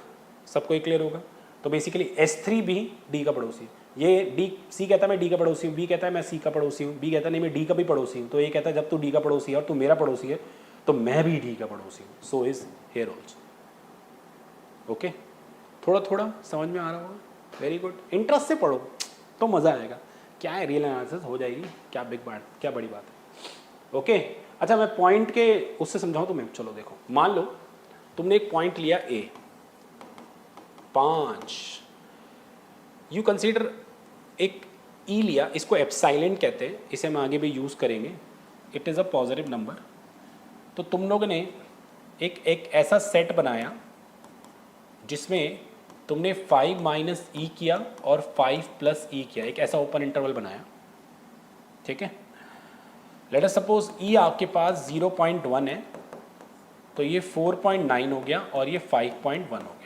सबको क्लियर होगा। तो बेसिकली S3 भी D का पड़ोसी, ये D, C कहता है मैं D का पड़ोसी हूँ, B कहता है मैं C का पड़ोसी हूँ, B कहता है नहीं मैं D का भी पड़ोसी हूँ, तो ये कहता है जब तू D का पड़ोसी है और तू मेरा पड़ोसी है तो मैं भी D का पड़ोसी हूँ, so is here also. Okay, थोड़ा थोड़ा समझ में आ रहा होगा, वेरी गुड। इंटरेस्ट से पढ़ो तो मज़ा आएगा। क्या है, रियल एनालिसिस हो जाएगी, क्या बिग बात, क्या बड़ी बात है। ओके, अच्छा मैं पॉइंट के उससे समझाऊँ तो मैं, चलो देखो, मान लो तुमने एक पॉइंट लिया A 5, यू कंसीडर एक E लिया, इसको एप्सिलॉन कहते हैं, इसे हम आगे भी यूज़ करेंगे, it is a positive number. तो तुम लोगों ने एक ऐसा सेट बनाया जिसमें तुमने 5 माइनस E किया और 5 प्लस E किया, एक ऐसा ओपन इंटरवल बनाया, ठीक है। लेट अस सपोज E आपके पास 0.1 है, तो ये 4.9 हो गया और ये 5.1 हो गया।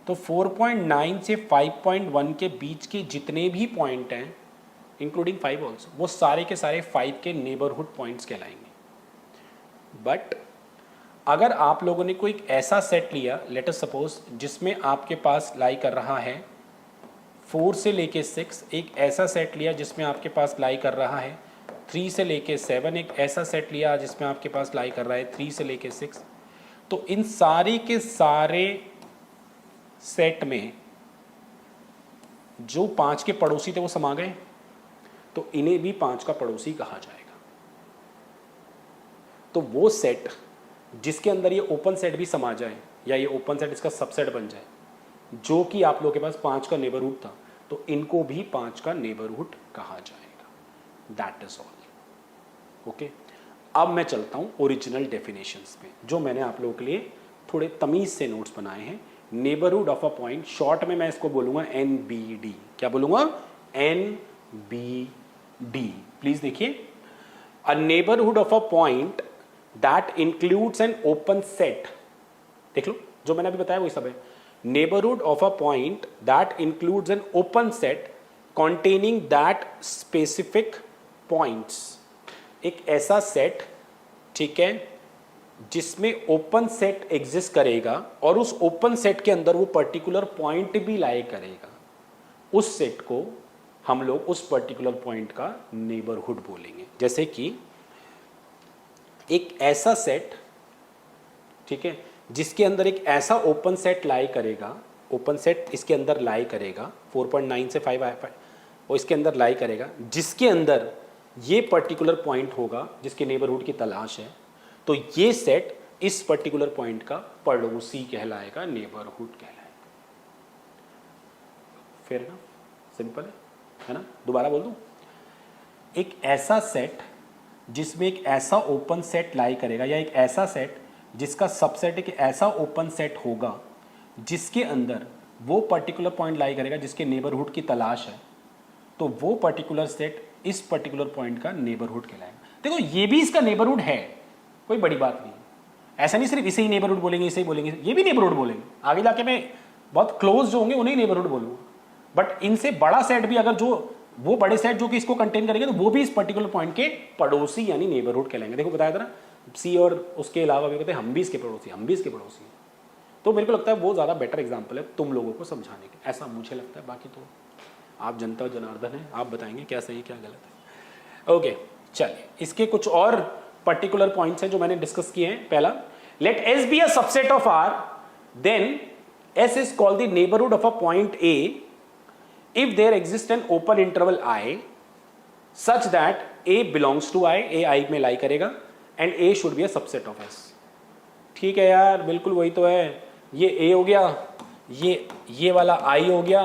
तो 4.9 से 5.1 के बीच के जितने भी पॉइंट हैं, इंक्लूडिंग 5 ऑल्सो, वो सारे के सारे 5 के नेबरहुड पॉइंट्स कहलाएंगे। बट अगर आप लोगों ने कोई ऐसा सेट लिया, लेट अस सपोज, जिसमें आपके पास लाई कर रहा है 4 से लेके 6, एक ऐसा सेट लिया जिसमें आपके पास लाई कर रहा है 3 से लेके 7, एक ऐसा सेट लिया जिसमें आपके पास लाई कर रहा है 3 से लेके 6, तो इन सारे के सारे सेट में जो 5 के पड़ोसी थे वो समा गए, तो इन्हें भी 5 का पड़ोसी कहा जाएगा। तो वो सेट जिसके अंदर ये ओपन सेट भी समा जाए, या ये ओपन सेट इसका सबसेट बन जाए, जो कि आप लोगों के पास 5 का नेबरहुड था, तो इनको भी 5 का नेबरहुड कहा जाएगा। That is all. ओके, अब मैं चलता हूं ओरिजिनल डेफिनेशंस पे, जो मैंने आप लोगों के लिए थोड़े तमीज से नोट्स बनाए हैं। Neighbourhood of a point, short में मैं इसको बोलूंगा NBD। क्या बोलूंगा? NBD। प्लीज देखिए, a neighbourhood of a point that includes an open set. देख लो, जो मैंने अभी बताया वही सब है। Neighbourhood of a point that includes an open set containing that specific points, एक ऐसा सेट, ठीक है, जिसमें ओपन सेट एग्जिस्ट करेगा और उस ओपन सेट के अंदर वो पर्टिकुलर पॉइंट भी लाई करेगा, उस सेट को हम लोग उस पर्टिकुलर पॉइंट का नेबरहुड बोलेंगे। जैसे कि एक ऐसा सेट, ठीक है, जिसके अंदर एक ऐसा ओपन सेट लाई करेगा, ओपन सेट इसके अंदर लाई करेगा 4.9 से 5 और इसके अंदर लाई करेगा, जिसके अंदर ये पर्टिकुलर पॉइंट होगा जिसके नेबरहुड की तलाश है, तो ये सेट इस पर्टिकुलर पॉइंट का पड़ोसी कहलाएगा, नेबरहुड कहलाएगा। फिर ना सिंपल है ना, दोबारा बोल दूं, एक ऐसा सेट जिसमें एक ऐसा ओपन सेट लाई करेगा, या एक ऐसा सेट जिसका सबसेट एक ऐसा ओपन सेट होगा जिसके अंदर वो पर्टिकुलर पॉइंट लाई करेगा जिसके नेबरहुड की तलाश है, तो वो पर्टिकुलर सेट इस पर्टिकुलर पॉइंट का नेबरहुड कहलाएगा। देखो ये भी इसका नेबरहुड है, कोई बड़ी बात नहीं, ऐसा नहीं सिर्फ इसे ही नेबरहुड बोलेंगे, इसे ही बोलेंगे, ये भी नेबरहुड बोलेंगे, आगे जाके मैं बहुत क्लोज जो होंगे उन्हें नेबरहुड बोलूंगा। बट इनसे बड़ा सेट भी अगर जो वो बड़े सेट जो कि इसको कंटेन करेंगे, तो वो भी इस पर्टिकुलर पॉइंट के पड़ोसी यानी नेबरहुड कहलाएंगे। देखो बताया था ना, सी और उसके अलावा भी कहते हैं हम भी इसके पड़ोसी, हम भी इसके पड़ोसी हैं। तो मेरे को लगता है वो ज़्यादा बेटर एग्जाम्पल है तुम लोगों को समझाने के, ऐसा मुझे लगता है। बाकी तो आप जनता जनार्दन है, आप बताएंगे क्या सही क्या गलत है। ओके चलिए, इसके कुछ और पर्टिकुलर पॉइंट्स हैं जो मैंने डिस्कस किए हैं। पहला, let S be a subset of R, then S is called the neighbourhood of a point A if there exists an open interval I such that A belongs to I, A I में लाई करेगा, and A should be a subset of S। ठीक है यार, बिल्कुल वही तो है, ये A हो गया, ये वाला I हो गया,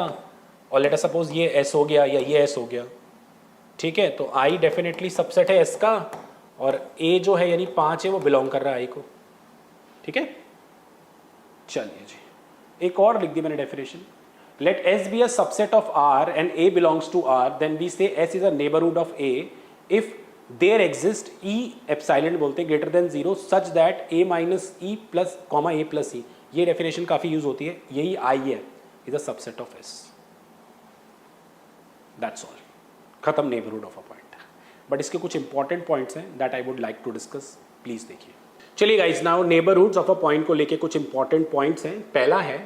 और लेट अस सपोज ये S हो गया या ये S हो गया, ठीक है, तो I डेफिनेटली सबसेट है S का, और A जो है यानी 5 है वो बिलोंग कर रहा है I को, ठीक है। चलिए जी, एक और लिख दी मैंने definition, let S be a subset of R and A belongs to R, then we say S is a neighborhood of A if there exists E epsilon बोलते हैं greater than 0 such that A minus E plus comma A plus E। ये definition काफ़ी use होती है, यही I है, is a subset of S। That's all, खत्म neighborhood of a point। But इसके कुछ इंपॉर्टेंट पॉइंट्स हैं that I would like to discuss, please देखिए। चलिए guys, now neighbourhoods of a point को लेके कुछ इंपॉर्टेंट पॉइंट्स हैं। पहला है,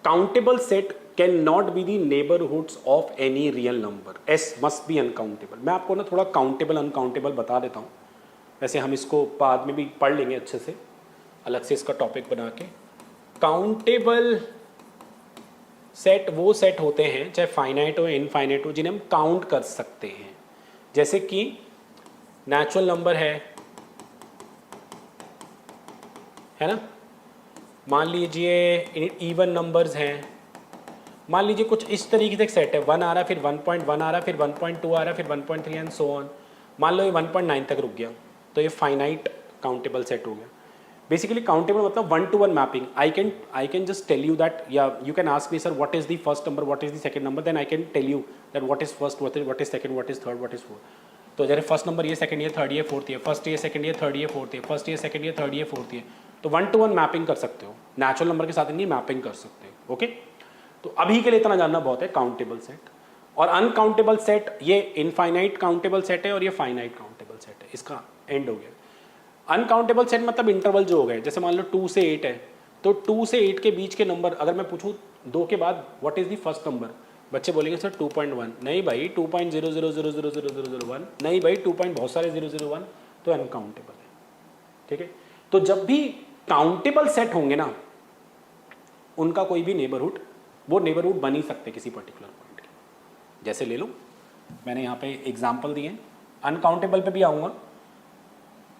countable set can not be the neighbourhoods of any real number, S must be uncountable. मैं आपको ना थोड़ा काउंटेबल अनकाउंटेबल बता देता हूँ, वैसे हम इसको बाद में भी पढ़ लेंगे अच्छे से, अलग से इसका टॉपिक बना के। काउंटेबल सेट वो सेट होते हैं, चाहे फाइनाइट हो इनफाइनाइट हो, जिन्हें हम काउंट कर सकते हैं। जैसे कि नेचुरल नंबर है ना, मान लीजिए इवन नंबर्स हैं, मान लीजिए कुछ इस तरीके से एक सेट है, 1 आ रहा है, फिर 1.1 आ रहा है, फिर 1.2 आ रहा है, फिर 1.3 एंड सो ऑन। मान लो ये 1.9 तक रुक गया, तो ये फाइनाइट काउंटेबल सेट हो गया। बेसिकली काउंटेबल मतलब 1 to 1 mapping. I can just tell you that, या you can ask me sir what is the first number, what is the second number, then I can tell you that what is first, what is second, what is third, what is fourth. तो जैसे first number ये, second ये, third ये, fourth ये, first ये, second ये, third ये, fourth ये, फर्स्ट ये, सेकंड ये, थर्ड ये, फोर्थ ये, तो 1 to 1 मैपिंग कर सकते हो, नेचुरल नंबर के साथ नहीं मैपिंग कर सकते हो। ओके, तो अभी के लिए इतना जानना बहुत है, काउंटेबल सेट और अनकाउंटेबल सेट। ये इनफाइनाइट काउंटेबल सेट है और ये फाइनाइट काउंटेबल सेट है, इसका एंड हो गया। अनकाउंटेबल सेट मतलब इंटरवल जो हो गए, जैसे मान लो 2 से 8 है, तो 2 से 8 के बीच के नंबर अगर मैं पूछूं 2 के बाद what is the first number, बच्चे बोलेंगे सर 2.1, नहीं भाई 2.00000001, नहीं भाई 2 बहुत सारे 001, तो अनकाउंटेबल है। ठीक है, तो जब भी काउंटेबल सेट होंगे ना, उनका कोई भी नेबरहुड, वो नेबरहुड बन ही सकते किसी पर्टिकुलर पॉइंट के। जैसे ले लो, मैंने यहाँ पे एग्जांपल दिए, अनकाउंटेबल पे भी आऊँगा।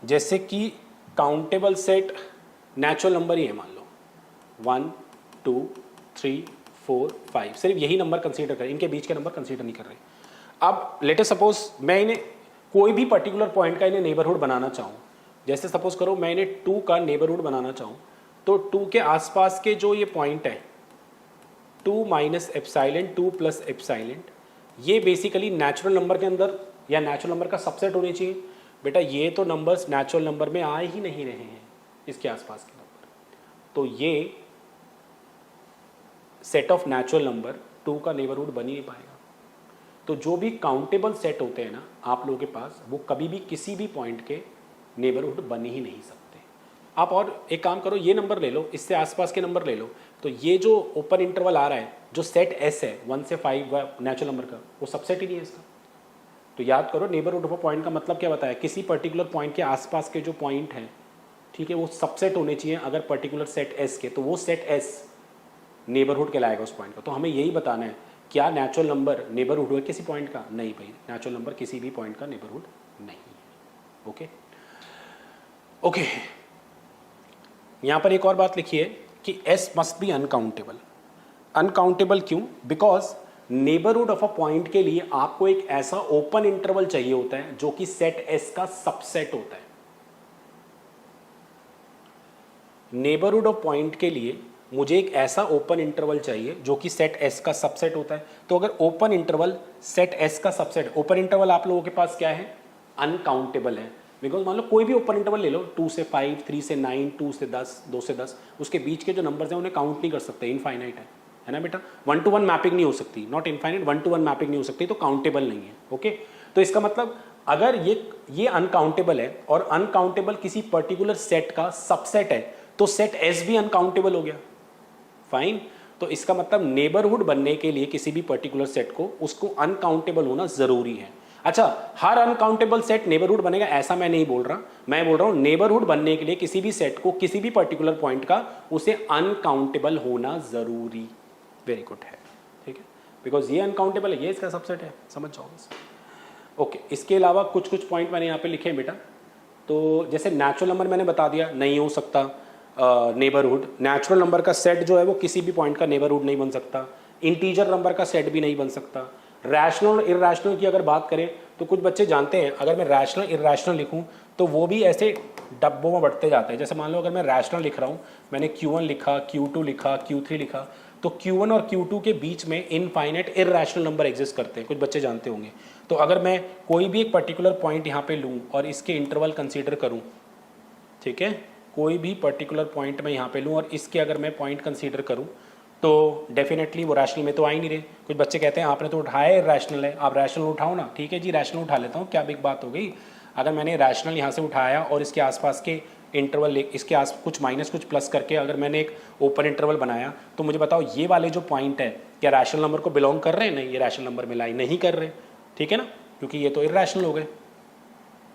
जैसे कि काउंटेबल सेट नेचुरल नंबर ही है, मान लो 1 2 3 4 5, सिर्फ यही नंबर कंसीडर करें, इनके बीच के नंबर कंसीडर नहीं कर रहे। अब लेट अस सपोज मैं इन्हें कोई भी पर्टिकुलर पॉइंट का इन्हें नेबरहुड बनाना चाहूँ, जैसे सपोज करो मैं इन्हें 2 का नेबरहुड बनाना चाहूँ, तो 2 के आसपास के जो ये पॉइंट है 2 माइनस एप्साइलेंट 2 प्लस एप्साइलेंट, ये बेसिकली नेचुरल नंबर के अंदर या नेचुरल नंबर का सबसेट होनी चाहिए। बेटा ये तो नंबर्स नेचुरल नंबर में आ ही नहीं रहे हैं, इसके आसपास के नंबर, तो ये सेट ऑफ नेचुरल नंबर 2 का नेबरहुड बन ही नहीं पाएगा। तो जो भी काउंटेबल सेट होते हैं ना आप लोगों के पास, वो कभी भी किसी भी पॉइंट के नेबरहुड बन ही नहीं सकते। आप और एक काम करो, ये नंबर ले लो, इससे आसपास के नंबर ले लो, तो ये जो ओपन इंटरवल आ रहा है, जो सेट एस है 1 से 5 नेचुरल नंबर का, वो सबसेट ही नहीं है इसका। तो याद करो, नेबरहुड ऑफ अ पॉइंट का मतलब क्या बताया, किसी पर्टिकुलर पॉइंट के आसपास के जो पॉइंट हैं, ठीक है, वो सबसेट होने चाहिए अगर पर्टिकुलर सेट एस के, तो वो सेट एस नेबरहुड कहलाएगा उस पॉइंट का। तो हमें यही बताना है, क्या नेचुरल नंबर नेबरहुड है किसी पॉइंट का? नहीं भाई, नेचुरल नंबर किसी भी पॉइंट का नेबरहुड नहीं है। ओके ओके, यहां पर एक और बात लिखी है कि S must be uncountable. Uncountable क्यों? Because neighbourhood of a point के लिए आपको एक ऐसा ओपन इंटरवल चाहिए होता है जो कि सेट एस का सबसेट होता है। नेबरहुड ऑफ पॉइंट के लिए मुझे एक ऐसा ओपन इंटरवल चाहिए जो कि सेट एस का सबसेट होता है। तो अगर ओपन इंटरवल सेट एस का सबसेट, ओपन इंटरवल आप लोगों के पास क्या है? अनकाउंटेबल है। बिकॉज मान लो कोई भी ओपन इंटरवल ले लो, 2 से 5, 3 से 9, 2 से 10, 2 से 10, उसके बीच के जो नंबर्स हैं उन्हें काउंट नहीं कर सकते, इनफाइनाइट है ना बेटा। 1 to 1 मैपिंग नहीं हो सकती, नॉट इनफाइनाइट, 1 to 1 मैपिंग नहीं हो सकती, तो काउंटेबल नहीं है। ओके, तो इसका मतलब अगर ये अनकाउंटेबल है और अनकाउंटेबल किसी पर्टिकुलर सेट का सबसेट है, तो सेट एस भी अनकाउंटेबल हो गया। फाइन, तो इसका मतलब नेबरहुड बनने के लिए किसी भी पर्टिकुलर सेट को, उसको अनकाउंटेबल होना जरूरी है। अच्छा, हर अनकाउंटेबल सेट नेबरहुड बनेगा ऐसा मैं नहीं बोल रहा, मैं बोल रहा हूं नेबरहुड बनने के लिए किसी भी सेट को, किसी भी पर्टिकुलर पॉइंट का, उसे अनकाउंटेबल होना जरूरी, वेरी गुड है, ठीक है, बिकॉज ये अनकाउंटेबल है, ये इसका सबसेट है, समझ जाओ बस। ओके, इसके अलावा कुछ कुछ पॉइंट मैंने यहाँ पे लिखे हैं बेटा। तो जैसे नेचुरल नंबर मैंने बता दिया नहीं हो सकता नेबरहुड, नेचुरल नंबर का सेट जो है वो किसी भी पॉइंट का नेबरहुड नहीं बन सकता, इंटीजर नंबर का सेट भी नहीं बन सकता। रैशनल इरैशनल की अगर बात करें तो कुछ बच्चे जानते हैं, अगर मैं रैशनल इरैशनल लिखूं तो वो भी ऐसे डब्बों में बढ़ते जाते हैं। जैसे मान लो अगर मैं रैशनल लिख रहा हूं, मैंने Q1 लिखा, Q2 लिखा, Q3 लिखा, तो Q1 और Q2 के बीच में इनफाइनाइट इरैशनल नंबर एग्जिस्ट करते हैं, कुछ बच्चे जानते होंगे। तो अगर मैं कोई भी एक पर्टिकुलर पॉइंट यहाँ पे लूँ और इसके इंटरवल कंसीडर करूँ, ठीक है, कोई भी पर्टिकुलर पॉइंट मैं यहाँ पे लूँ और इसके अगर मैं पॉइंट कंसीडर करूँ, तो डेफिनेटली वो रैशनल में तो आ ही नहीं रहे। कुछ बच्चे कहते हैं आपने तो उठाया रैशनल है, आप रैशनल उठाओ ना। ठीक है जी, रैशनल उठा लेता हूँ, क्या बिग बात हो गई। अगर मैंने रैशनल यहाँ से उठाया और इसके आसपास के इंटरवल, इसके आस कुछ माइनस कुछ प्लस करके अगर मैंने एक ओपन इंटरवल बनाया, तो मुझे बताओ ये वाले जो पॉइंट है क्या रैशनल नंबर को बिलोंग कर रहे हैं? नहीं, ये रैशनल नंबर में लाई नहीं कर रहे, ठीक है ना, क्योंकि ये तो इरैशनल हो गए।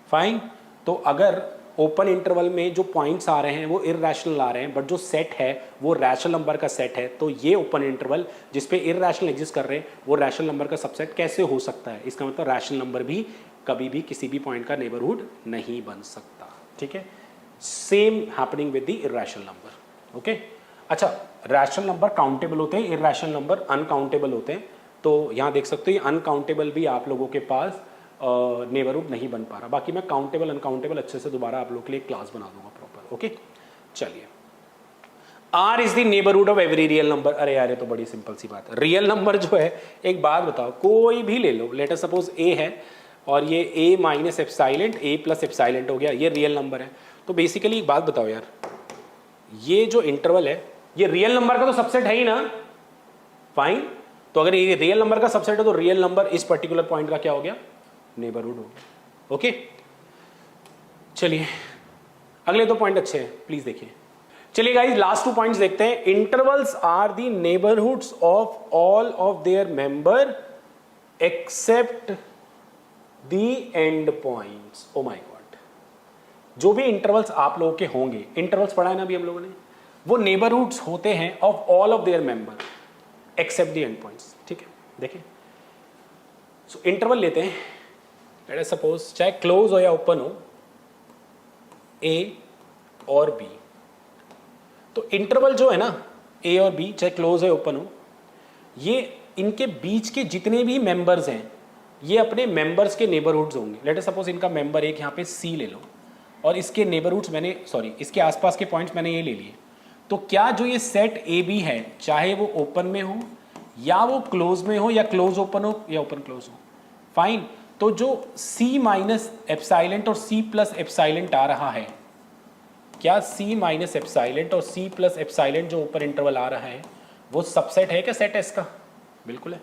फाइन, तो अगर ओपन इंटरवल में जो पॉइंट्स आ रहे हैं वो इरैशनल आ रहे हैं, बट जो सेट है वो रैशनल नंबर का सेट है, तो ये ओपन इंटरवल जिसपे इरैशनल एग्जिस्ट कर रहे हैं वो रैशनल नंबर का सबसेट कैसे हो सकता है? इसका मतलब रैशनल नंबर भी कभी भी किसी भी पॉइंट का नेबरहुड नहीं बन सकता। ठीक है, same happening with the irrational number. Okay, अच्छा, रैशनल नंबर काउंटेबल होते हैं, इरैशनल नंबर अनकाउंटेबल होते हैं। तो यहाँ देख सकते हो अनकाउंटेबल भी आप लोगों के पास नेबरहुड नहीं बन पा रहा। बाकी मैं काउंटेबल अनकाउंटेबल अच्छे से दोबारा आप लोग के लिए क्लास बना दूंगा प्रॉपर। ओके, चलिए, R is the neighbourhood of every real number. अरे यार, ये तो बड़ी सिंपल सी बात है। रियल नंबर जो है, एक बात बताओ, कोई भी ले लो, लेट अस सपोज A है और ये A minus epsilon A plus epsilon हो गया, ये रियल नंबर है। तो बेसिकली एक बात बताओ यार, ये जो इंटरवल है ये रियल नंबर का तो सबसेट है ही ना। फाइन, तो अगर ये रियल नंबर का सबसेट है तो रियल नंबर इस पर्टिकुलर पॉइंट का क्या हो गया? नेबरहुड हो गया। ओके, चलिए अगले दो पॉइंट अच्छे हैं, प्लीज देखिए। चलिए गाइस, लास्ट 2 पॉइंट्स देखते हैं। Intervals are the neighbourhoods of all of their member except the end points. Oh my god, जो भी इंटरवल्स आप लोगों के होंगे, इंटरवल्स पढ़ा है ना अभी हम लोगों ने, वो नेबरहुड्स होते हैं of all of their member except the end points. ठीक है, देखिए, सो इंटरवल लेते हैं, लेट अस सपोज चाहे क्लोज हो या ओपन हो, A और B। तो इंटरवल जो है ना A और B, चाहे क्लोज हो ओपन हो, ये इनके बीच के जितने भी मेंबर्स हैं ये अपने मेंबर्स के नेबरहुड्स होंगे। लेट अस सपोज इनका मेंबर एक यहाँ पे C ले लो और इसके नेबरहुड्स मैंने, सॉरी, इसके आसपास के पॉइंट्स मैंने ये ले लिए। तो क्या जो ये सेट AB है, चाहे वो ओपन में हो या वो क्लोज में हो या क्लोज ओपन हो या ओपन क्लोज हो, फाइन, तो जो C माइनस एप्सिलॉन और C प्लस एप्सिलॉन आ रहा है, क्या C माइनस एप्सिलॉन और C प्लस एप्सिलॉन जो ऊपर इंटरवल आ रहा है वो सबसेट है क्या सेट एस का? बिल्कुल है।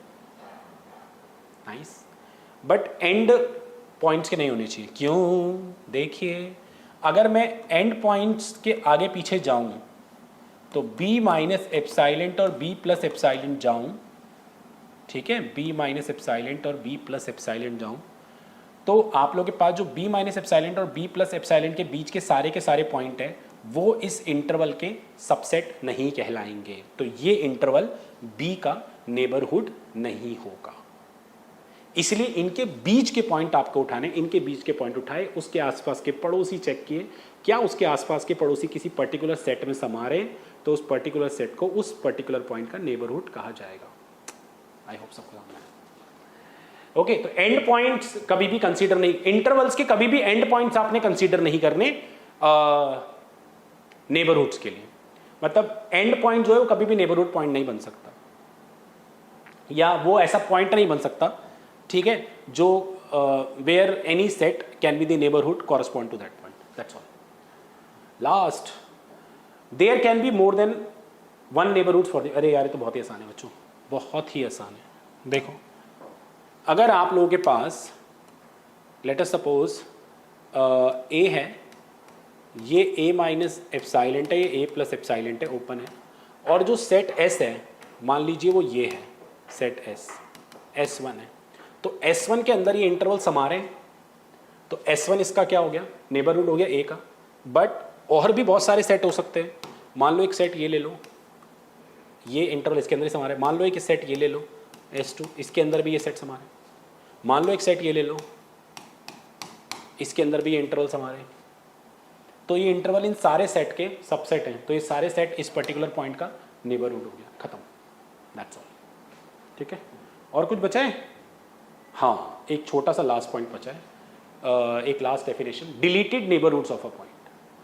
नाइस, बट एंड पॉइंट्स के नहीं होने चाहिए। क्यों? देखिए, अगर मैं एंड पॉइंट्स के आगे पीछे जाऊं तो b माइनस एप्साइलेंट और b प्लस एप्साइलेंट जाऊं, ठीक है, b माइनस एप्साइलेंट और b प्लस एप्साइलेंट जाऊं, तो आप लोगों के पास जो b माइनस एप्साइलेंट और b प्लस एप्साइलेंट के बीच के सारे पॉइंट है वो इस इंटरवल के सबसेट नहीं कहलाएंगे। तो ये इंटरवल b का नेबरहुड नहीं होगा। इसलिए इनके बीच के पॉइंट आपको उठाने, इनके बीच के पॉइंट उठाए, उसके आसपास के पड़ोसी चेक किए, क्या उसके आसपास के पड़ोसी किसी पर्टिकुलर सेट में समा रहे, तो उस पर्टिकुलर सेट को उस पर्टिकुलर पॉइंट का नेबरहुड कहा जाएगा। आई होप सबको समझ में आया। ओके, तो एंड पॉइंट्स कभी भी कंसीडर नहीं, इंटरवल्स के कभी भी एंड पॉइंट्स आपने कंसीडर नहीं करने नेबरहुड्स के लिए। मतलब एंड पॉइंट जो है वो कभी भी नेबरहुड पॉइंट नहीं बन सकता, या वो ऐसा पॉइंट नहीं बन सकता, ठीक है, जो where any set can be the neighbourhood correspond to that point, that's all. Last, there can be more than one neighbourhood for the, अरे यार ये तो बहुत ही आसान है बच्चों, बहुत ही आसान है। देखो, अगर आप लोगों के पास लेट अस सपोज ए है, ये a माइनस एप्साइलेंट है, ये a प्लस एप्साइलेंट है, ओपन है, और जो सेट S है मान लीजिए वो ये है सेट S, S1 है, तो S1 के अंदर ये इंटरवल समा रहे हैं, तो S1 इसका क्या हो गया, नेबरहुड हो गया A का। बट और भी बहुत सारे सेट हो सकते हैं, मान लो एक सेट ये ले लो, ये इंटरवल इसके अंदर ही समा रहे हैं, मान लो एक सेट ये ले लो S2, इसके अंदर भी ये सेट समा रहे हैं, मान लो एक सेट ये ले लो, इसके अंदर भी ये इंटरवल समा रहे हैं, तो ये इंटरवल इन सारे सेट के सबसेट हैं, तो ये सारे सेट इस पर्टिकुलर पॉइंट का नेबरहुड हो गया, खत्म, दैट्स ऑल। ठीक है, और कुछ बचा है? हाँ, एक छोटा सा लास्ट पॉइंट बचा है, एक last definition, deleted neighbourhoods of a point.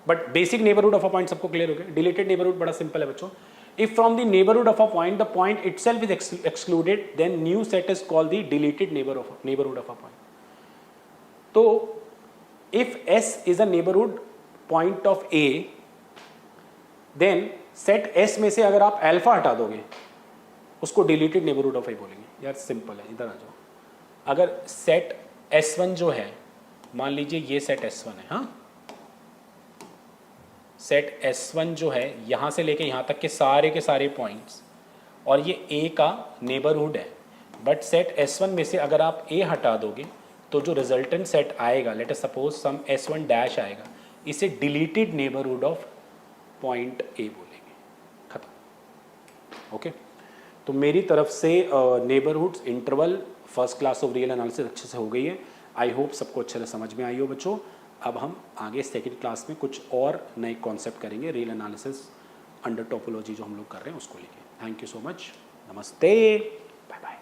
But basic neighbourhood of a point सबको क्लियर हो गया। डिलीटेड नेबरहुड बड़ा सिंपल है बच्चों, if from the neighbourhood of a point the point itself is excluded then new set is called the deleted neighbourhood of a point. तो if S is a neighbourhood point of A, then set S में से अगर आप alpha हटा दोगे उसको deleted neighbourhood of A बोलेंगे। यार सिंपल है, इधर आ जाओ। अगर सेट S1 जो है, मान लीजिए ये सेट S1 है, हाँ, सेट S1 जो है यहां से लेके यहां तक के सारे पॉइंट्स, और ये A का नेबरहुड है, बट सेट S1 में से अगर आप A हटा दोगे तो जो रिजल्टेंट सेट आएगा, let us suppose some S1 dash आएगा, इसे deleted neighbourhood of point A बोलेंगे, खत्म। ओके, तो मेरी तरफ से neighbourhoods interval first class of real analysis अच्छे से हो गई है। आई होप सबको अच्छे से समझ में आई हो बच्चों। अब हम आगे सेकंड क्लास में कुछ और नए कॉन्सेप्ट करेंगे रियल एनालिसिस अंडर टोपोलॉजी जो हम लोग कर रहे हैं उसको लेके। थैंक यू सो मच, नमस्ते, बाय बाय।